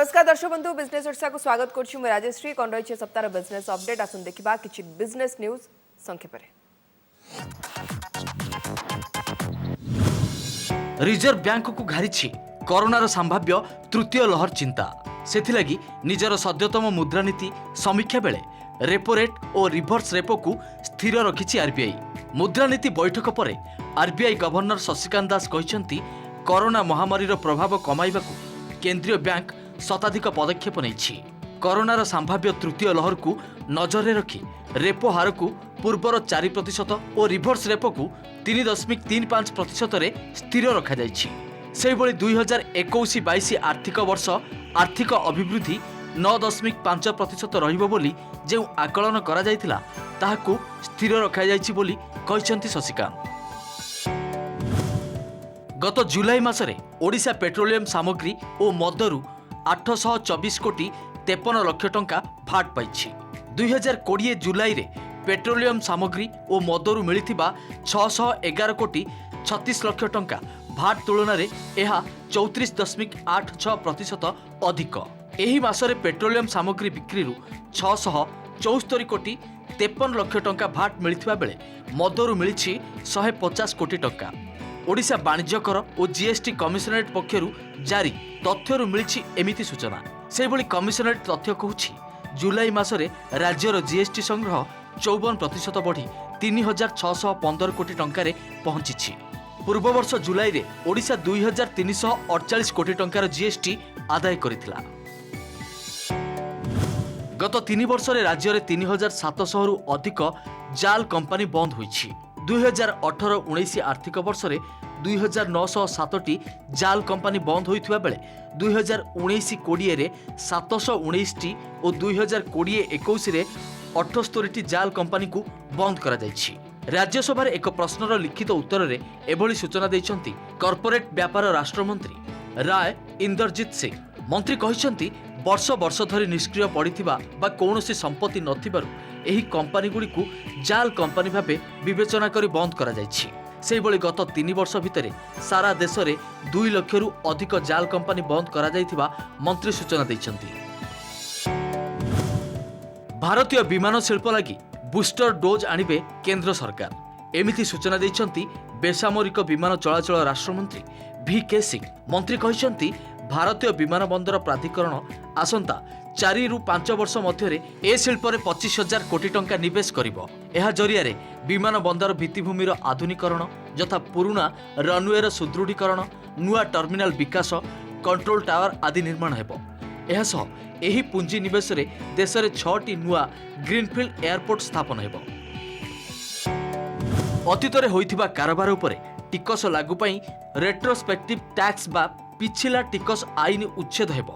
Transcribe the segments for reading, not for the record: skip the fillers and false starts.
नमस्कार दर्शक बंधु बिजनेस ओडिशा को स्वागत करछु मैं राजश्री कौन रही सप्ताह बिजनेस अपडेट आसन देखा कि बिजनेस न्यूज संक्षेप में। रिजर्व बैंक को घारिछि कोरोनार संभाव्य तृतीय लहर चिंता सेथिलागी निजर सद्यतम मुद्रानीति समीक्षा बेले रेपो रेट और रिवर्स रेपो को स्थिर रखिछि आरबीआई। मुद्रानीति बैठक पर RBI governor Shashikant Das कहिसेंति corona महामारीर प्रभाव कमाइबाकू केंद्रीय बैंक शताधिक पदक्षेप नहीं। कोरोनार संभाव्य तृतीय लहर को नजर रखी रेपो हार को पूर्वर 4% और रिवर्स रेपो को 3.35% स्थिर रखा जाइछि। सेहिभଳି 2021-22 आर्थिक वर्ष आर्थिक अभिवृद्धि 9.5% रहिबो बोली जे आकलन करा जायतिला ताहाकू स्थिर रखा जाइछि बोली कहिसेंति शशिकांत। गत जुलाई मासरे ओडिशा पेट्रोलियम सामग्री और मदरू 824 कोटी 53 लक्ष टंका भाट पाइछि। 2020 जुलाई रे पेट्रोलियम सामग्री और मदरू मिलिथिबा 611 कोटी 36 लक्ष टंका भाट तुलना रे एहा 34.86% अधिक। एही मासरे पेट्रोलियम सामग्री बिक्री 674 कोटी 53 लक्ष टंका भाट मिलिथिबा बेले मदरू मिलिछि 150 कोटी टंका। ओडिशा वाणिज्य कर और जीएसटी कमिशनरेट पक्षरु जारी तथ्यरु मिलिछि एमिति सूचना। सेहिभଳି कमिशनरेट तथ्य कहूछि जुलाई मासरे राज्यर जीएसटी संग्रह 54% बढ़ी 3615 कोटी टंकारे पहुंचिछि। पूर्व वर्ष जुलाई रे ओडिशा 2348 कोटी टंकार जीएसटी आदाय करिथिला। गत 3 वर्ष रे राज्य रे 3700 रु अधिक जाल कंपनी बंद होइछि। 2018-19 आर्थिक वर्ष रे 2907 जाल कंपनी बंद होइथिबा बेले 2019-20 रे 719 और 2020-21 रे 78 जाल कंपनी को बंद करा जाइछि। राज्यसभा एक प्रश्नर लिखित उत्तर रे एभली सूचना दैछंती कॉर्पोरेट व्यापार राष्ट्रमंत्री राय इंदरजीत सिंह। मंत्री कहिसंती वर्ष वर्ष धरी निष्क्रिय पड़िथिबा बा कोनोसी संपत्ति नथिबारु एही कंपनी गुडी को जाल कंपनी भाबे विवेचना करी बंद करा जाइछि। सेहिभଳି गत 3 वर्ष भितरे सारा देश रे 2 लाख रु अधिक जाल कंपनी बंद करा जाइथिबा मंत्री सूचना दैछंती। भारतीय विमान शिल्प लगी बूस्टर डोज आनिबे केंद्र सरकार एमिति सूचना दैछंती बेसामरिक विमान चलाचल राष्ट्रमंत्री VK सिंह। मंत्री कहिसंती भारतीय विमान बंदर प्राधिकरण आसंता 4 रु 5 वर्ष मध्य ए शिल्प में 25,000 कोटी टंका निवेश करिबो। एहा जरिया रे विमान बंदर भित्तिभूमिर आधुनिकरण यथा पुराना रनवेर सुदृढ़ीकरण नुआ टर्मिनाल विकास कंट्रोल टावर आदि निर्माण हेबो। एहा सह एही पुंजी निवेश रे देश रे 6टी नुआ ग्रीनफील्ड एयरपोर्ट स्थापन हेबो। अतीतरे होइथिबा कारोबार उपरे टिकस लागू पई रेट्रोस्पेक्टिव टैक्स बा पिछिला टिकस आईन उच्छेद हेबो।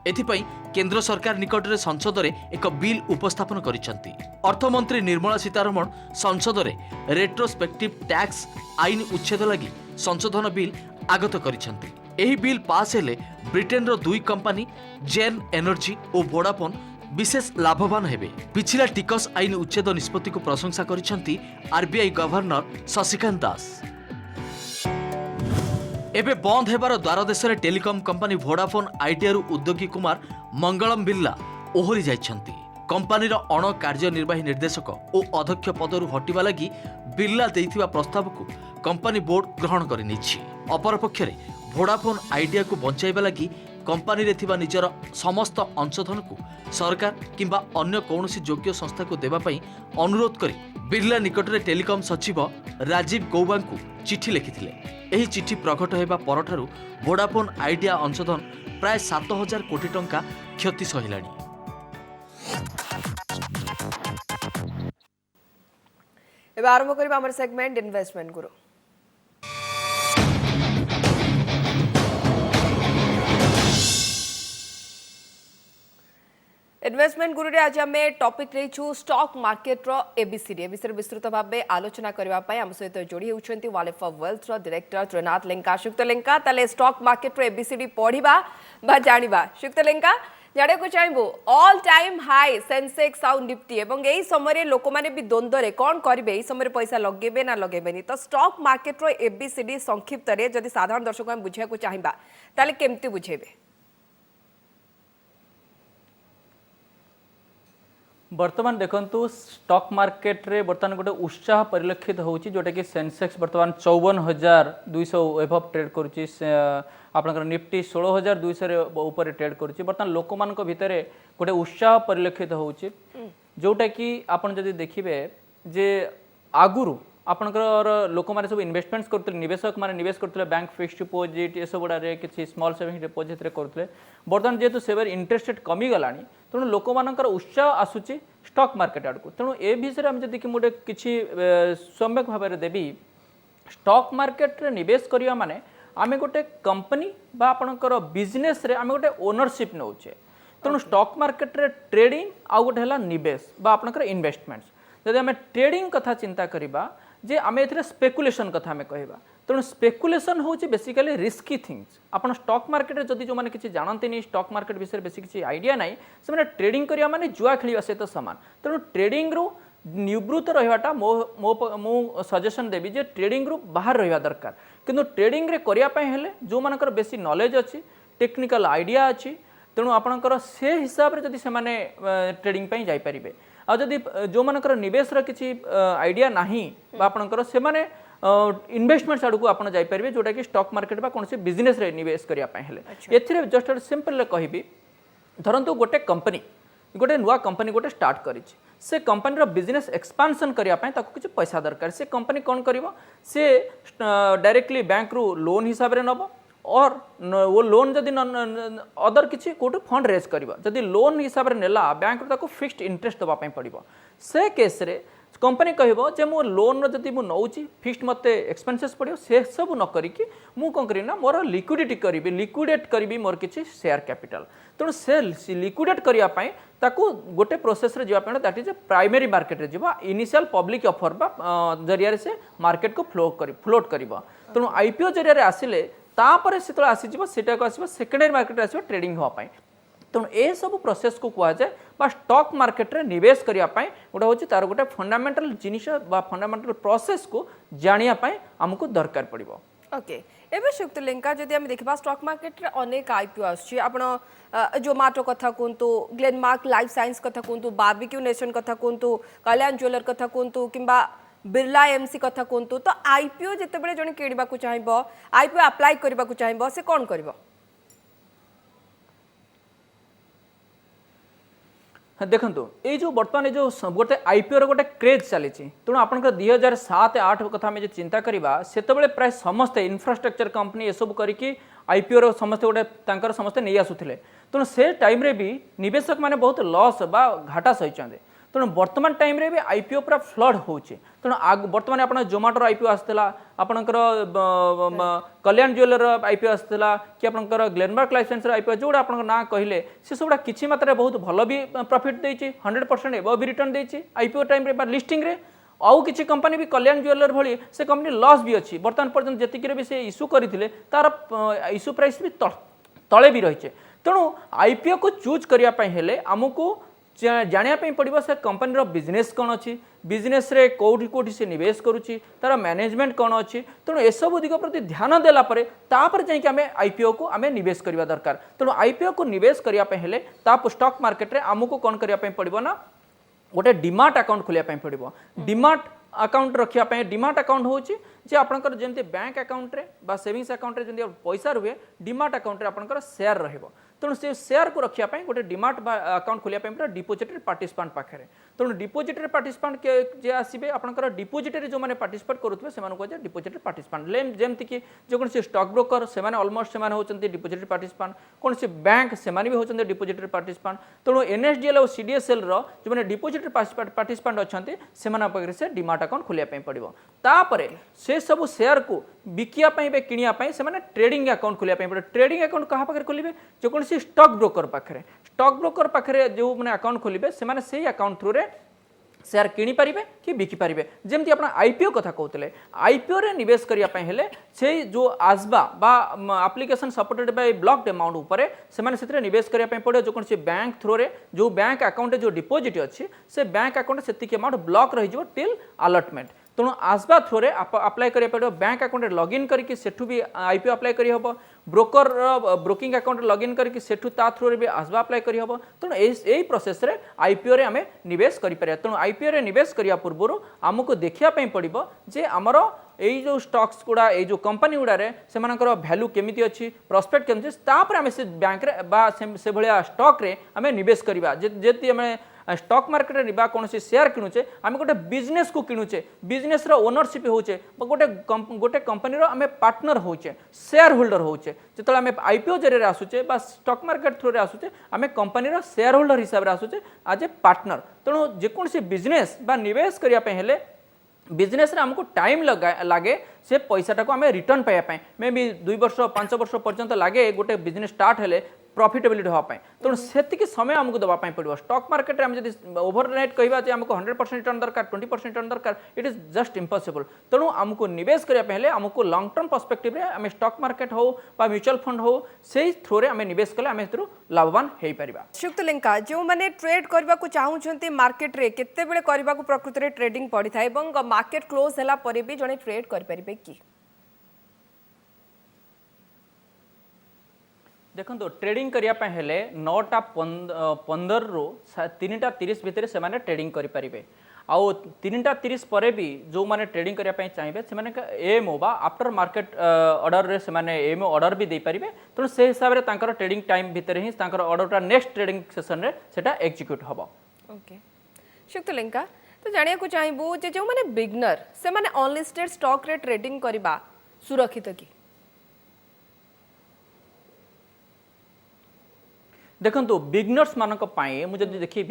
एथिपई केंद्र सरकार निकट में संसद में एक बिल उपस्थापन करिसेंती। अर्थमंत्री निर्मला सीतारमण संसद में रेट्रोस्पेक्टिव टैक्स आईन उच्छेद लगी संशोधन बिल आगत करिसेंती। एही बिल पास हेले ब्रिटेन रो 2 कंपनी जेन एनर्जी और वोडाफोन विशेष लाभवान हेबे। पिछिला टिकस आईन उच्छेद निष्पत्ति को प्रशंसा करिसेंती आरबीआई गवर्नर शशिकांत दास। एबे बंद हेबार द्वार देश में टेलीकॉम कंपनी वोडाफोन आइडिया उद्योगी कुमार मंगलम बिर्ला ओहरी जाइछंती। कंपनीर अण कार्यनिर्वाही निर्देशक और अध्यक्ष पदरु हटिबा लगी बिर्ला देइथिबा प्रस्ताव को कंपनी बोर्ड ग्रहण करि निछि। अपर पक्षरे वोडाफोन आइडिया को बंचाइबा लगी कंपनी रे थिबा निजर समस्त अंशधन को सरकार किंबा अन्य कौनसी योग्य संस्था को देबा पई अनुरोध करी बिर्ला निकट रे टेलीकॉम सचिव राजीव गौबा को चिठी लिखिथिले। एही चिठी प्रकट हेबा परठारु वोडाफोन आइडिया अंशधन प्राय 7,000 कोटी टंका क्षति सहिलाणी। एबे आरंभ करिबा हमर सेगमेंट इन्वेस्टमेंट गुरु। इन्वेस्टमेंट गुरु रे आज आमे टॉपिक रही स्टॉक मार्केट रो एबीसीडी विषय विस्तृत भाव आलोचना करने आम सहित जोड़ी होती वालेफ ऑफ वेल्थ रो डायरेक्टर त्रिनाथ लेंका। शुक्त लेंका ताले स्टॉक मार्केट रो एबीसीडी पढ़ा बा जानिबा। शुक्त लेंका जाने को चाहबू ऑल टाइम हाई सेंसेक्स आउ निफ्टी एवं यही समय लोक मैंने भी द्वंद्व कौन करेंगे यही समय पैसा लगे ना लगे तो स्टॉक मार्केट रो एबीसीडी संक्षिप्त जदि साधारण दर्शक बुझा चाहिए ताले केमती बुझेबे। बर्तमान देखंतु स्टॉक मार्केट रे बर्तमान गोटे उत्साह परिलक्षित होउची जोटा कि सेंसेक्स बर्तमान 54,200 एभव ट्रेड करूची आपनकर निफ्टी 16,200 रे ऊपर ट्रेड करूची बर्तमान लोक मानक भितरे गोटे उत्साह परिलक्षित होउची जोटा कि आपण जदि देखिबे जे आगुरु आपनकर लोक माने सब इन्वेस्टमेंट्स करथले निवेशक माने निवेश करथले बैंक फिक्स्ड डिपॉजिट ए सब गुडा किसी स्मॉल सेविंग डिपॉजिट रे करथले बर्तमान जेतु सेवर इंटरेस्ट रेट कमी गलानी तेणु लोक मानकर उत्साह आसुची स्टॉक मार्केट आड़को तेणु ए विषय आम जदि गोटे किसी सम्यक भाव में देवी स्टॉक मार्केट रे निवेश करिया माने आमे गोटे कंपनी बा आपनकर बिजनेस रे आमे गोटे ओनरशिप नौचे तेणु स्टॉक मार्केट रे ट्रेडिंग आउ गोटे हला निवेश बा आपनकर इन्वेस्टमेंट्स जदि आमे ट्रेडिंग कथा चिंता करिबा जे आमे एथिरे स्पेकुलेशन कथा आमे कहबा तेणु स्पेकुलेशन होची बेसिकली रिस्की थिंग्स आपण स्टॉक मार्केट रे जदि जो माने किछि जानंतिनी स्टॉक मार्केट विषय बेसी किछि आइडिया नाही से माने ट्रेडिंग करिया माने जुआ खेलिबा सहित समान तेणु ट्रेडिंग रू निवृत्त रहिबाटा मो सजेशन देबी जे ट्रेडिंग रू बाहर रहिबा दरकार किंतु ट्रेडिंग रे करिया पय हेले जो मानकर बेसी नॉलेज अछि टेक्निकल आइडिया अछि तेणु आपणकर से हिसाब रे जदि से माने ट्रेडिंग पय जाई परिबे आ जदि जो मानकर निवेश रा किछि आइडिया नाही बा आपणकर से माने इन्वेस्टमेंट्स आड़ू आप जापर जोटा कि स्टॉक मार्केट कौन से बिजनेस रे निवेश करने एथिरे जस्ट सिंपल कहबी धरतु गोटे कंपनी गोटे नुआ कंपनी गोटे स्टार्ट करी से कंपनी बिजनेस एक्सपांशन करने किसी पैसा दरकार से कंपनी कौन कर से डायरेक्टली बैंक रू लोन हिसाब से नब और वो लोन जदि अदर किसी कोट फंड रेज कर जदि लोन हिसाब से नेला बैंक रू फिक्स्ड इंटरेस्ट दवाई पड़ो से केस रे कंपनी कहबो जे मो लोन जदि मु नौची फिक्स्ड मते एक्सपेंसेस पड़ो से सब न करिकी मु कोन करी ना मोर लिक्विडिटी करी लिक्विडेट करी मोर किछि शेयर कैपिटल तेणु से लिक्विडेट करिया पई ताकू गोटे प्रोसेस रे जीवा दैट इज प्राइमरी मार्केट रे जीवा इनिशियल पब्लिक ऑफर बा जरिया से मार्केट को फ्लोट करिबो तेणु आईपीओ जरिया रे आसिले तापर से आसी जीवो सेटा को आसीबो सेकेंडरी मार्केट रे आसीबो ट्रेडिंग होआ पई तेणु ए सब प्रोसेस को कह जाए बा स्टॉक मार्केट रे निवेश करने गोटे हूँ तार गोटे फंडामेंटल जिनिस बा फंडामेंटल प्रोसेस को जानिया आमको दरकार पड़ो ओके एबे शुक्त लिंका जदि हम देखबा स्टॉक मार्केट रे अनेक आईपीओ आछि आपण जोमाटो कथा कोंतु ग्लेनमार्क लाइफ साइंस कथा कोंतु बारबेक्यू नेशन कथा कोंतु कल्याण ज्वेलर कथा कोंतु किंबा बिरला एमसी कथा कोंतु तो आईपीओ जते बेले जने केडबा को चाहिबो आईपीओ अप्लाई करबा को चाहिबो से कोन करबो देखो ये जो बर्तमान जो गोटे आईपीओ गोटे क्रेज चली तेणु आप 2007-8 कथा जो चिंता करवा से प्राय समस्ते इंफ्रास्ट्रक्चर कंपनी ये सब करके आईपीओ समस्ते गोटे समस्ते नहीं आसुले तेणु से टाइम रे भी निवेशक माने बहुत लॉस बा घाटा सही तेणु वर्तमान टाइम रे भी आईपीओ पूरा फ्लड होचे तेणु वर्तमान आप जोमाटोर आईपीओ आसला आपणकर कल्याण ज्वेलर आईपीओ आसला कि आपणकर ग्लेनमार्क लाइफ साइंस आईपीओ जोड़ा आप ना कहले से सब किसी मात्रा बहुत भल भी प्रॉफिट देछि 100% एबव भी रिटर्न देछि आईपीओ टाइम रे बा लिस्टिंग रे आउ किसी कंपनी भी कल्याण ज्वेलर भली से कंपनी लॉस भी अच्छी बर्तमान पर्यंत जी भी से इश्यू करते तार इश्यू प्राइस भी तले भी रही तेणु आईपीओ को चूज करने आमको जानापी पड़ो से कंपनी बिजनेस कौन अच्छी बिजनेस रे कोठी कोठी से निवेश करुच्ची तार मैनेजमेंट कौन अच्छी तेणु एसबू दिग प्रति ध्यान देला जाकि आम आईपीओ को आम निवेश करवा दरकार तेणु आईपीओ को निवेश करने स्टॉक मार्केट रे आमको कौन करने पड़ो ना गोटे डिमाट अकाउंट खोलिया पड़ो डिमाट अकाउंट रखा डिमाट अकाउंट होची जे आपनकर जेमते बैंक अकाउंट रे बा सेविंग्स अकाउंट रे जेमते पैसा रुहे डिमाट अकाउंट रे आपनकर शेयर रहबो तेणु से शेयर को रखा गोटे डिमाट अकाउंट खोलिया डिपोजिटरी पार्टिसिपेंट पाखे तेणु डिपोजिटरी पार्टिसिपेंट जे आसबे आपनकर डिपोजिटरी जो माने पार्टिसिपेट करुथबे से मानको डिपोजिटरी पार्टिसिपेंट जेमति कि जो कौन स्टॉक ब्रोकर से ऑलमोस्ट से होचंती डिपोजिटरी पार्टिसिपेंट कौन से बैंक से भी होचंती डिपोजिटरी पार्टिसिपेंट तेणु एनएसडीएल और सीडीएसएल रो जो माने डिपोजिटरी पार्टिसिपेंट अछंती से डिमाट अकाउंट खोलिया पड़ो तापर से सब शेयर को बिकिया किनिया से ट्रेडिंग अकाउंट खोलिया पड़ो ट्रेडिंग अकाउंट कहा पाखे खोलिबे जो कौन स्टॉक ब्रोकर पाखे जो मैंने अकाउंट खोलिबे से अकाउंट थ्रू रे शेयर किनी पारिबे कि बिकी पारिबे जेमती आपण आईपीओ कथा कहते आईपीओ रे निवेश करने हेले से जो आसबा बा application supported by blocked amount उपरे से निवेश करने पड़े जो कौन बैंक थ्रू रे जो बैंक अकाउंट जो डिपोजिट अच्छी से बैंक अकाउंट से अमाउंट ब्लॉक रही टिल अलॉटमेंट तेणु आसवा थ्रो अप्लाई करिया पड़ो बैंक अकाउंट लॉगिन करके सेठू भी आईपीओ अप्लाई करी हबो ब्रोकर ब्रोकिंग अकाउंट लॉगिन करके सेठू ता थ्रो भी आसवा अप्लाई करी हबो तेणु एई प्रोसेस रे आईपीओ रे आमे निवेश करि परिया तेणु आईपीओ रे निवेश करिया पूर्व हमको देखिया पई पड़िबो जे हमरो एई जो स्टॉक्स गुड़ा एई जो कंपनी गुड़ा रे सेमानकर वैल्यू केमिति अछि प्रोस्पेक्ट केमिति अछि तापर आमे से बैंक रे बा से भलिया स्टॉक रे आमे निवेश करिबा जेति आमे स्टॉक मार्केट रे बा कोनोसी शेयर किनुचे आमे गोटे बिजनेस को किनुचे बिजनेस रो ओनरशिप होचे गोटे कंपनी रो आमे पार्टनर होचे शेयर होल्डर होचे जेतले आमे आईपीओ जरे आसुचे बा स्टॉक मार्केट थ्रू रे आसुचे आमे कंपनी रो शेयर होल्डर हिसाब रे आसुचे एज ए पार्टनर तेणु जे कोनोसी बिजनेस बा निवेश करिया पे हेले बिजनेस रे हमको टाइम लगे से पैसाटा को आमे रिटर्न पाइबा मे बी 2 वर्ष 5 वर्ष पर्यंत लगे गोटे बिजनेस स्टार्ट हेले प्रॉफिटेबिलिटी होगा तेणु से समय आमको देवाई पड़ो स्टॉक मार्केट में जब ओवरनाइट कहवा आमको 100% रिटर्न दरकार 20% रिटर्न दरकार इट इज जस्ट इम्पॉसिबल तेणु आमको निवेश करने आमको लॉन्ग टर्म पर्सपेक्टिव रे आम स्टॉक मार्केट हो म्यूचुअल फंड हो से थ्रो रे आम निवेश कले आम लाभवान हो पार। श्रीयुक्त लेंका जो मैंने ट्रेड करने को चाहूँगी मार्केट रे केते बेले करने को प्रकृत में ट्रेडिंग पड़ी था और मार्केट क्लोज होला परे भी जड़े ट्रेड करें कि देखो ट्रेडिंग करने हेले 9:15 रु 3:30 भितर से ट्रेडिंग करें आउ 3:30 पर भी जो माने ट्रेडिंग करने चाहिए से एएमओ बा आफ्टर मार्केट ऑर्डर रे से एएमओ ऑर्डर भी दे पारे तेणु से हिसाब से तांकर ट्रेडिंग टाइम भितर ही तांकर ऑर्डरटा नेक्स्ट ट्रेडिंग सेशन रे सेटा एग्जीक्यूट हबो। ओके श्रीयुक्त लेंका तो जानिया को चाहिबो जे जो माने बिगनर से माने अनलिस्टेड स्टॉक रे ट्रेडिंग करबा सुरक्षित की देखो बिगनर्स मानक पाए मुझे देखी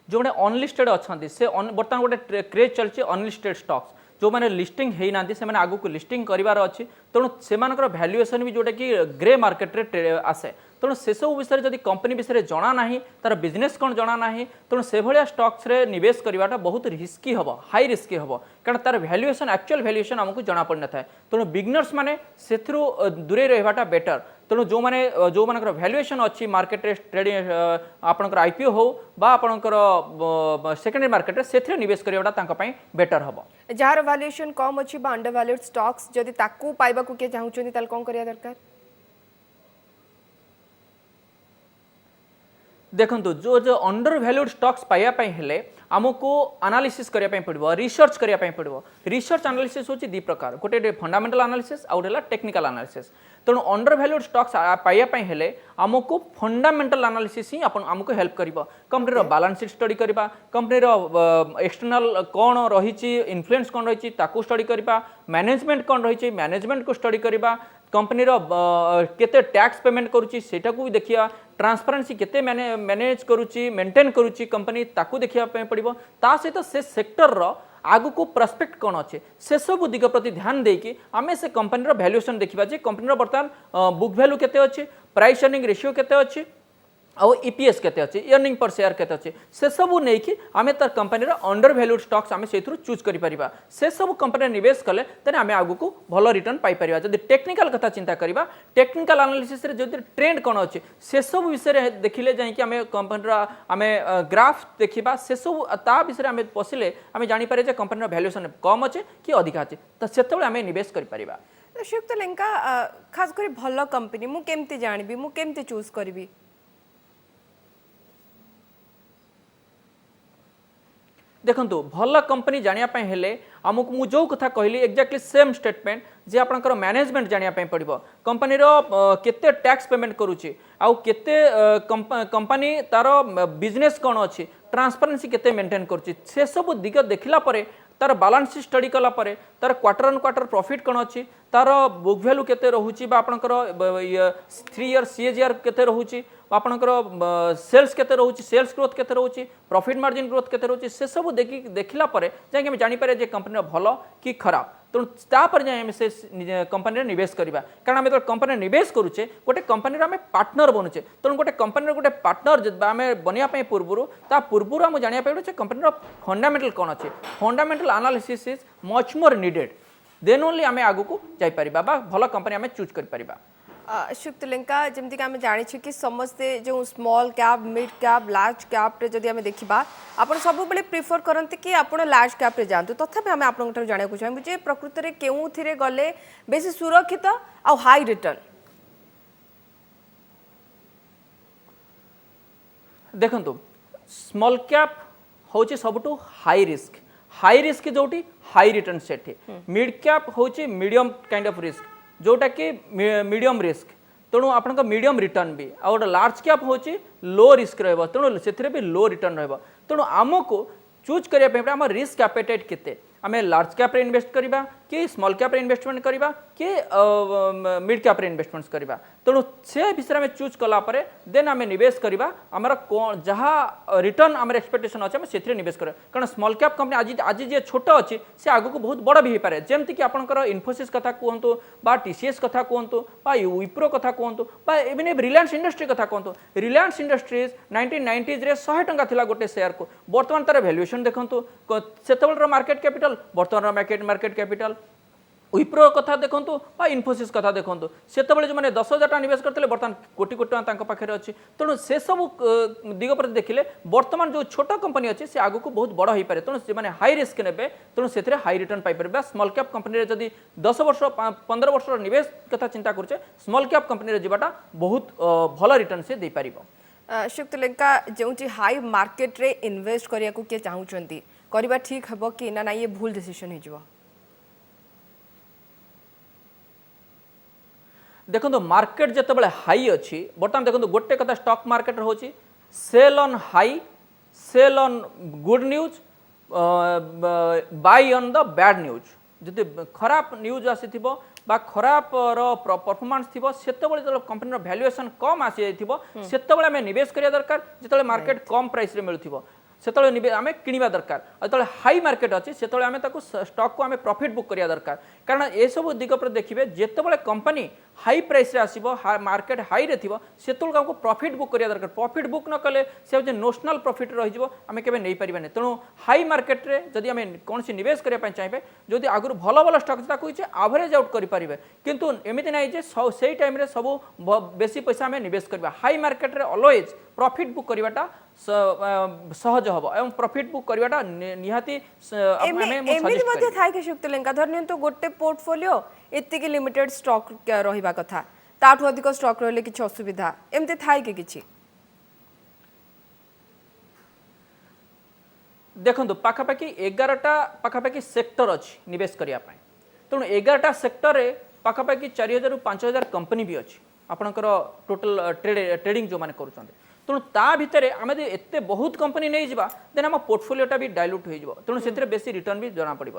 जो अनलिस्टेड अच्छा से बर्तमान गोटे क्रेज चलती अनलिस्टेड स्टॉक्स जो मैंने लिस्टिंग होना से आगु को लिस्टिंग करार अच्छी तेणु से भैल्यूएसन भी जोटा कि ग्रे मार्केट रे आसे तेणु से सब विषय जब कंपनी विषय जना ना तार बिजनेस कौन जना ना तेणु से भाया स्टॉक्स रे निवेश करवाटा बहुत रिस्की हम हाई रिस्की हम कारण तार भैल्यूएसन एक्चुअल भैल्यूएसन आमको जना पड़ न था तेणु बिगनर्स मैंने से दूरे रहा बेटर तेणु जो माने जो मानकर भैल्यूएसन अच्छी मार्केट रे ट्रेडिंग आपनकर आईपीओ हो बा आपनकर सेकेंडरी मार्केट रे सेथरे निवेश करवाटा तांका पई बेटर हबो जार वैल्यूएशन कम अच्छी बा अंडर वैल्यूड स्टॉक्स जदि ताकू पाइबा को के चाहउछनी ताल कोन करिया दरकार देखो जो जो अंडर वैल्यूड स्टॉक्स पाइबा हेले आमको एनालिसिस करने पड़ो रिसर्च करने पड़ो रिसर्च एनालिसिस होची दी प्रकार गोटे फंडामेंटल एनालिसिस आउ गोटे टेक्निकल एनालिसिस तेणु अंडर वैल्यूड स्टॉक्स पाइबा हेले आमको फंडामेंटल एनालिसिस ही आमको हेल्प करिबो कंपनी रो बैलेंस शीट स्टडी करबा कंपनी रो एक्सटर्नल कौन रही इन्फ्लुएंस कौन रही ताकू स्टडी करबा मैनेजमेंट कौन रही मैनेजमेंट को स्टडी करबा कंपनी रो केते टैक्स पेमेंट करूची सेटा को भी देखिया ट्रांसपेरेंसी केते मैनेज करूची मेंटेन करूची कंपनी ताकू देखिया पे पड़िबो ता सहित से सेक्टर रो आगु को प्रोस्पेक्ट कौन अच्छे से सब दिग प्रति ध्यान देकी आम से कंपनी भैल्यूएसन देखा जे कंपनी बर्तमान बुक वैल्यू केते अच्छे प्राइस अर्निंग रेशियो केते अच्छे आउ ईपीएस केते अच्छे अर्निंग पर शेयर केते अच्छे से सब नहीं कि आम तर कंपनी अंडर वैल्यूड स्टॉक्स आम से चूज कर परिबा से सब कंपनी निवेश कले तेने आम आगु को भल रिटर्न पाई परिबा जदि टेक्निकल कथा चिंता करबा टेक्निकल एनालिसिस रे जदि ट्रेंड कौन अच्छे से सब विषय देखिले जाई कि आम कंपनी आम ग्राफ देखिबा से सब ता विषय आम पशिले आम जानि पारे जे कंपनी वैल्यूएसन कम अच्छे कि अधिक अच्छे तो सेतेबेले आम निवेश कर परिबा। श्रीयुक्त लेंका खास करी भल कंपनी मु केमती जानिबी मु केमती चूज करबी देखो भल कंपनी जानापी हेले आमको मु जो कथा कहली एक्जाक्टली सेम स्टेटमेंट जे आपनकर मैनेजमेंट जानापी पड़ो कंपनी केते टैक्स पेमेंट करुच्ची आउ केते कंपनी तार बिजनेस कौन अच्छी ट्रांसपेरेंसी केते मेंटेन करुच्ची से सब दिग देखला परे तार बैलेंस शीट स्टडी कला परे तार क्वार्टर ऑन क्वार्टर प्रॉफिट कौन अच्छी तार बुक वैल्यू केते रहूची बा आपनकर 3 इयर सीएजीआर केते रहूची आपनकर सेल्स केते रहूची सेल्स ग्रोथ केते रहूची प्रॉफिट मार्जिन ग्रोथ केते रहूची से सब देखिला परे जाके हम जानि पारे जे कंपनी भलो कि खराब तेणु तापर जाए आम से कंपनी निवेश करवा कारण आम जो कंपनी निवेश करुचे गोटे कंपनी आम पार्टनर बनुचे तेणु गोटे कंपनी गोटे पार्टनर आम बनवाई पूर्व आम जाना पड़े कंपनी फंडामेंटल कौन अच्छे fundamental analysis is much more needed than only आम आगु को जापर भल कंपनी आम चूज कर शुक्तलिंका जमती आम जानी कि समस्ते जो small cap mid cap large cap रे जदि आम देखा आप सब प्रिफर करते कि आप लार्ज कैप रे जातु तथापि आम आप जाना चाहूँ जे प्रकृत में क्यों गले बेसी सुरक्षित आ हाई रिटर्न देखो स्मॉल कैप हूँ सबुठ हाई रिस्क जोटी हाई रिटर्न सेठी मिड कैप हूँ मीडियम काइंड ऑफ रिस्क जोटा कि मीडियम रिस्क तेणु आपन मीडियम रिटर्न भी आ गोटे लार्ज कैप हूँ लो रिस्क रहा तेणु से भी लो रिटर्न रहा तेणु आमको चूज करने आम रिस्क एपेटाइट केते आम लार्ज कैप रे इन्वेस्ट करवा कि स्मॉल कैप रे इन्वेस्टमेंट करवा कि मिड कैप रे इन्वेस्टमेंट करवा तेणु से विषय में चूज कलापर देन आम निवेश करवा आमर कौन जहाँ रिटर्न आम एक्सपेक्टेशन अच्छे आम से निवेश करें कारण स्मॉल कैप कंपनी आज आज जी छोट अच्छी से आगक बहुत बड़ भी हो पाए जमीक आपंकर इन्फोसिस कथा कहतु टीसीएस कथा कहतु विप्रो कथा कहतु इवन रिलायंस इंडस्ट्री कथा कहतु रिलायंस इंडस्ट्रीज 1990s रे 100 टंका थिला गोटे शेयर को बर्तमान तार वैल्यूएशन देखंतु सेतेबेलर मार्केट कैपिटल बर्तमान मार्केट कैपिटल विप्रो कथा देखंतु इन्फोसिस कथा देखंतु सेतेबेले जो माने 10,000 टका निवेश करते बर्तमान कोटी कोटी टका पाखे अच्छी तेणु से सब दिग प्रति देखिले बर्तमान जो छोट कंपनी अच्छी से आगू बहुत बड़ हो पाए तेणु से हाई रिस्क ने तेणु से high return Piper small cap company जदि 10 वर्ष 15 वर्ष निवेश कथा चिंता करुचे स्मॉल कैप कंपनी जाटा बहुत भल रिटर्न से दे पारिबो। शुक्तलिंका जो हाई मार्केट रे इन्वेस्ट करिया को के चाहूचंती करबा ठीक हबो कि ना ये भूल डिसीजन हो जिवो देखो मार्केट जितेबाला हाई अच्छी बर्तमान देखो गोटे कथा स्टॉक मार्केट हूँ sell on high sell on good news buy on the bad news जदि खराब न्यूज आसी खराब परफॉर्मेंस थी से कंपनी वैल्यूएशन कम आसी जाए आम निवेश करिया दरकार जिते मार्केट कम प्राइस रे मिलुथिबो सेतले आम किणवा दरकार जो हाई मार्केट अच्छी से आम स्टॉक को आम प्रॉफिट बुक करिया दरकार कारण ये सब दिग पर देखिए जितेबाला कंपनी हाई प्राइस रे आसीबो मार्केट हाई रे थिबो सेतल हमको प्रॉफिट बुक करिया दरकार प्रॉफिट बुक न कले से जो नोशनल प्रॉफिट रही जिवो आमे केबे नै परिबाने तेणु हाई मार्केट रे जदि आमे कोनसी निवेश करिया पय चाहिबे जदि आगुर भलो भलो स्टॉक जता कहिचे एवरेज आउट करि परिबे किंतु एमिति नै जे सेही टाइम रे सब बेसी पैसा आमे निवेश करबा हाई मार्केट रे ऑलवेज प्रॉफिट बुक करबाटा सहज हबो एवं प्रॉफिट बुक करबाटा निहाती आमे एमिति मध्ये थाय के शुक्तलिंका धरनियंतो गोटे पोर्टफोलियो एत्ते के लिमिटेड स्टॉक रहिबा कथा ताठू अधिक स्टॉक रहले किछि असुविधा एमते थाय के किछि देखो पाखापाखि 11टा पाखापाखि सेक्टर अच्छी निवेश करिया पाए तेणु 11टा सेक्टर रे पाखापाखि 4,000 रु 5,000 कंपनी भी अच्छी आपणकर टोटल ट्रेडिंग जो माने करूछन तेणु ता भितर आम एत बहुत कंपनी नहीं जावा देन आम पोर्टफोलियोटा भी डाइल्यूट हो तेणु से बेसी रिटर्न भी जना पड़े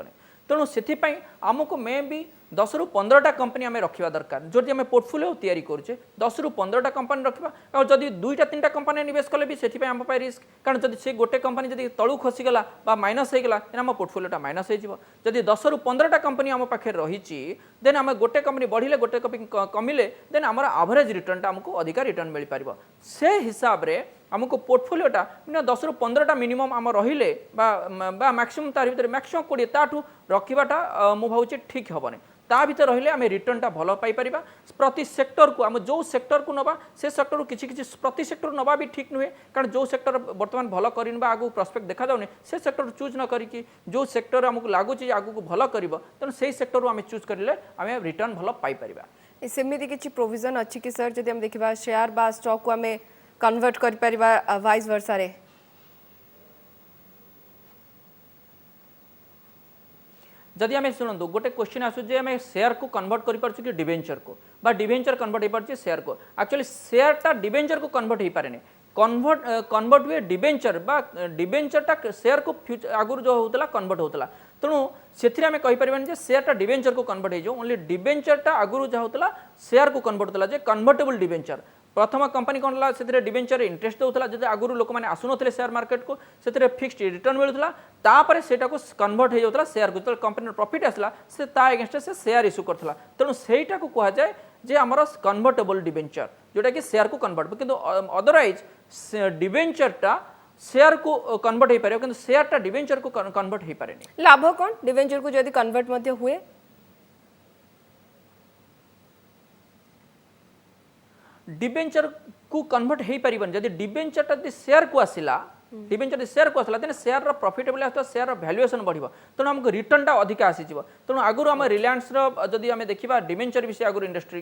तेणु से आमको मे भी 10 रु 15टा कंपनी आम रखा दरकार जो आम पोर्टफोलियो तैयारी करुचे 10 रु 15टा कंपनी रखा और जदि 2टा 3टा कंपनी निवेश कले भी से आम रिस्क कारण जब से गोटे कंपनी जब तलू खसीगला माइनस होगा आम पोर्टफोलियोटा माइनस होदी 10 रु 15टा कंपनी आम पाखे रही देन आम गोटे कंपनी बढ़िले गोटे कंपनी कमिले देन आम एवरेज रिटर्नटा आमको अधिक रिटर्न मिल पार से हिसाब रे आमको पोर्टफोलियोटा 10 रु 15टा मिनिमम आम रहिले मैक्सिमम तार भीतर मैक्सिमम 20 ताठू रखिबाटा मु भावुची ठीक हेबनी ता भीतर रहिले आम रिटर्नटा भल पाई परिबा प्रति सेक्टर को आम जो सेक्टर को नबा से सेक्टर किछि किछि प्रति सेक्टर नबा भी ठीक नुहे कारण जो सेक्टर वर्तमान भल करिनबा आगु प्रोस्पेक्ट देखा जाउनी से सेक्टर चूज न करिकि जो सेक्टर आमको लागुची आगु भल करिवो तेणु सेही सेक्टर आम चूज करिले आम रिटर्न भल पाई परिबा सेमिति किछि प्रोविजन अछि कि सर जदि हम देखिबा शेयर बा स्टॉक को आम कन्वर्ट कर परिबा वाइस वर्सा रे जदि आम शुणु गोटे क्वेश्चन आसू जे आम शेयर को कन्वर्ट कर पार्छु कि डिवेंचर को बा डिवेंचर कन्वर्ट हो पार्छ शेयर को एक्चुअली शेयरटा डिवेंचर को कन्वर्ट हो पारे कन्वर्ट हुए डिवेंचर बा डिवेंचरटा शेयर को आगुर जो होता कन्वर्ट होता तेणु से आम कहीपर शेयरटा डिवेंचर को कन्वर्ट हो ओनली डिवेंचरटा आगुर जो होता शेयर को कन्वर्ट होता जे कन्वर्टेबल डिवेंचर प्रथम कंपनी कौन है से डिवेंचर इंटरेस्ट देता जब आगुरी लोक मैंने आसुन शेयर मार्केट को से फिक्स्ड रिटर्न मिलूला तापर से कन्वर्ट हो जाता शेयर को जो कंपनी प्रॉफिट आसला से एगेंस्ट से शेयर इश्यू करता तेणु सेटा को कह जाए जे आमर कन्वर्टेबल डिवेंचर जोटा कि शेयर को कन्वर्ट किंतु अदरवाइज डिवेंचरटा शेयर को कन्वर्ट हो पारे किंतु शेयरटा डिवेंचर को कन्वर्ट हो पारे लाभ कौन डिवेंचर को जदि कन्वर्ट हुए डिबेंचर को कन्वर्ट हो पार जदि डिबेंचरटा जदि शेयर को आसला डिबेंचर शेयर को आसला शेयर रेट आस शेयर भैल्यूएसन बढ़ो तेणु आमको रिटर्नटा अधिक आसी तेणु आगुरी आम रिलायंस जदि आम देखा डिबेंचर विषय आगुरी इंडस्ट्री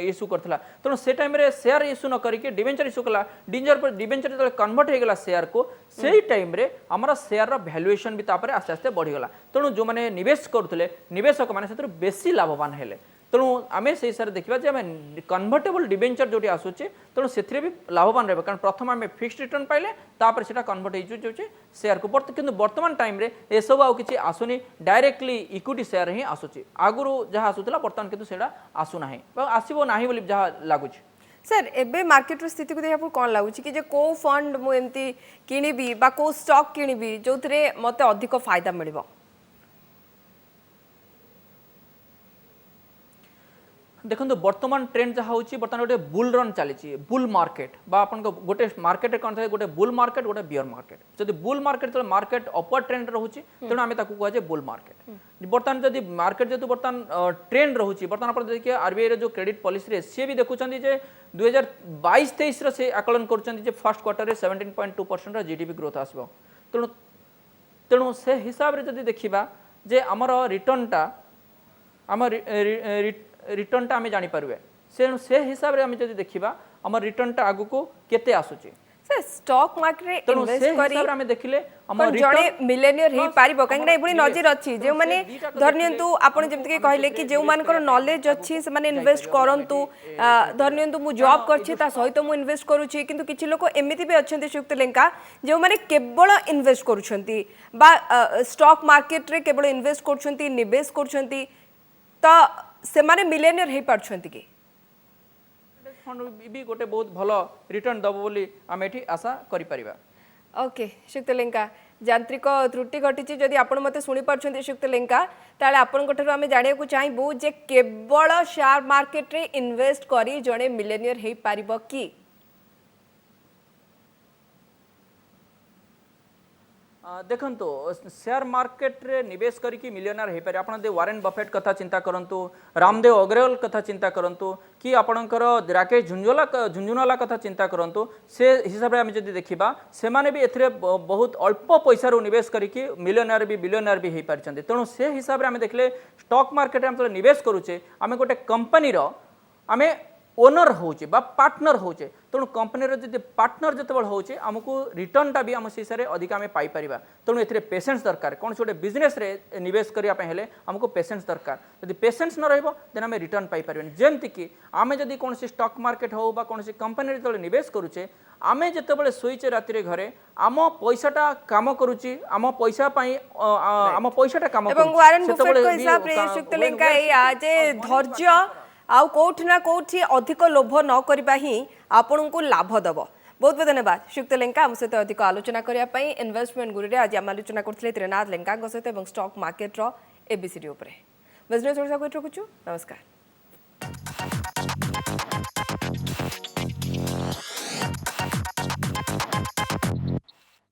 इश्यू करता तेणु से टाइम शेयर इश्यू न करके डिबेंचर इश्यू कला डिबेंचर जो कन्वर्ट होगा शेयर को से टाइम आमर शेयर भैल्यूएसन भी आस्ते आस्ते बढ़ीगला तेणु जो मैंने निवेश करुले निवेशक मैंने बेसी लाभवान हेले तेणु आम से हिसाब से देखा जे आम कन्वर्टेबल डिबेंचर जो आसूचे तेणु से भी लाभवान रहा कारण प्रथम आम फिक्स्ड रिटर्न पाइले तापर से कन्वर्ट हो शेयर को किंतु वर्तमान टाइम रे ए सब आउ किसी आसुनी डायरेक्टली इक्विटी शेयर ही आसूची आगुरी जहाँ आसूला बर्तमान किंतु सेटा आसुना आसबो ना बोली जहाँ लगुच सर एबे मार्केट रो स्थिति को देखा कौन लगुच कि जे को फंड मु एमती किनिबी बा को स्टॉक किनिबी जोथरे मते अधिक फायदा मिलिबो देखो बर्तमान ट्रेंड जहाँ होची बर्तमान गोटे बुल रन चली बुल मार्केट बा अपन गोटे मार्केट कौन था गोटे बुल मार्केट गोटे बियर मार्केट जब बुल मार्केट तो मार्केट अपर ट्रेंड रोचे तेणु आम कहुए बुल मार्केट बर्तमान जब मार्केट जेहतु बर्तमान ट्रेंड रोचे बर्तमान आप देखिए आरबीआई जो क्रेडिट पॉलिसी सी भी देखुं 2022-23 से आकलन कर फर्स्ट क्वार्टर 17.2% जीडीपी ग्रोथ आसो तेणु तेणु से हिसाब से जब देखा जे आमर रिटर्नटा आम रिटर्नटा आम जापर से हिसाब से आम जब देखा आम रिटर्नटा आगु को केते आसुची सर स्टॉक मार्केट रे इन्वेस्ट करी आम देखिले पर जड़े मिलेनियर हे पारिबो कहीं एबुली नजर अछि जे माने धरनियंतु आपण जेमति के कहले कि जे मानकर नॉलेज अछि से माने इन्वेस्ट करंतु धरनियंतु मु जॉब करछि ता सहित मु इन्वेस्ट करूछि किंतु किछि लोक एमिति भी अछंती सुक्त लेंका जे माने केवल इन्वेस्ट करूछंती बा स्टॉक मार्केट रे केवल इन्वेस्ट करूछंती निवेश करूछंती त से माने मिलेनियर हे पारछंती कि फंड भी गोटे बहुत भल रिटर्न दब बोली आम एठी आशा करि परिबा ओके शुक्तलेंका यांत्रिक त्रुटि घटी जदि आपण मते सुनी पारछंती शुक्तलेंका ताले आपण गठरो आमे जानिया को चाहबो जे केवल शेयर मार्केट रे इन्वेस्ट करी जणे मिलेनियर हे पारिबो की देखंतु शेयर मार्केट रे निवेश करके मिलियनर हो पारे आपण दे वारेन बफेट कथा चिंता करंतु रामदेव अग्रवाल कथा चिंता करंतु कि आपणकर राकेश झुंझुनवाला कथा चिंता करंतु से हिसाब से आम जब देखा से माने भी एथिरे बहुत अल्प पैसा निवेश करके मिलियनर भी बिलियनर भी हो पारिछन्ते तेणु से हिसाब से आम देखले स्टॉक मार्केट आम निवेश करूचे आम गोटे कंपनी आम ओनर होचे बा पार्टनर होचे तेणु कंपनी जब पार्टनर जिते होचे आमको रिटर्नटा भी आम से अधिक आम पाइपर तेणु ए पेसेंस दरकार कौन से गोटे बिजनेस रे निवेश करने आमको पेसेंस दरकार यदि पेसेंस न रही आम रिटर्न पाइपर जमती कि आम जब कौन स्टॉक मार्केट हो बा कौन कंपनी जो निवेश करुचे आम जिते शोचे राति घरे आम पैसाटा काम करुची आम पैसा आम पैसाटा काम धैर्य आउ कोठ ना कोठी अधिक लोभ न करबा ही आपन को लाभ दब बहुत बहुत धन्यवाद शुक्त लेंका हम सहित अधिक आलोचना करने इन्वेस्टमेंट गुरु आज आम आलोचना करते त्रिनाथ लेंका सहित stock market ABCD business Odisha को रखुछु नमस्कार।